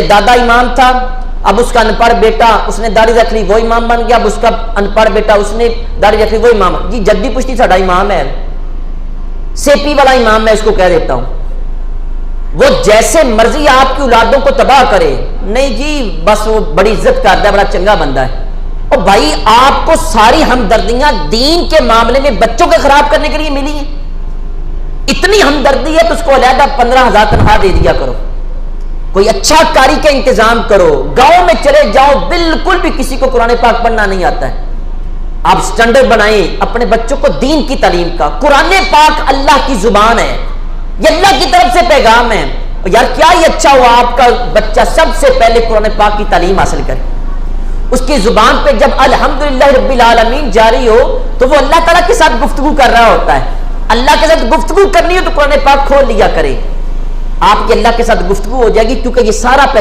दादा इमाम था, अब उसका अनपढ़ बेटा उसने दाढ़ी रख ली, वो इमाम बन गया। अब उसका अनपढ़ बेटा उसने दाढ़ी रख ली, वो इमाम। जी जद्दी पुश्ती साडा इमाम है, सेपी वाला इमाम, मैं इसको कह देता हूं। वो जैसे मर्जी आपकी औलादों को तबाह करे, नहीं जी बस वो बड़ी इज्जत करता है, बड़ा चंगा बंदा है। और भाई आपको सारी हमदर्दियां दीन के मामले में बच्चों को खराब करने के लिए मिली है। इतनी हमदर्दी है तो उसको अलहदा 15,000 तनख्वाह दे दिया करो, कोई अच्छा कारी का इंतजाम करो। गांव में चले जाओ, बिल्कुल भी किसी को कुरान पाक पढ़ना नहीं आता है, आप स्टैंडर्ड बनाएं अपने बच्चों को दीन की तालीम का। कुरान पाक अल्लाह की जुबान है, ये अल्लाह की तरफ से पैगाम है। और यार क्या ही अच्छा हुआ आपका बच्चा सबसे पहले कुरान पाक की तालीम हासिल करे। उसकी जुबान पे जब अल्हम्दुलिल्लाह रब्बिल आलमीन जारी हो तो वो अल्लाह ताला के साथ गुफ्तगू कर रहा होता है। अल्लाह के साथ गुफ्तगू करनी हो तो कुरान पाक खोल लिया करे, आपके अल्लाह के साथ गुफ्तगू हो जाएगी, क्योंकि ये सारा पैगाम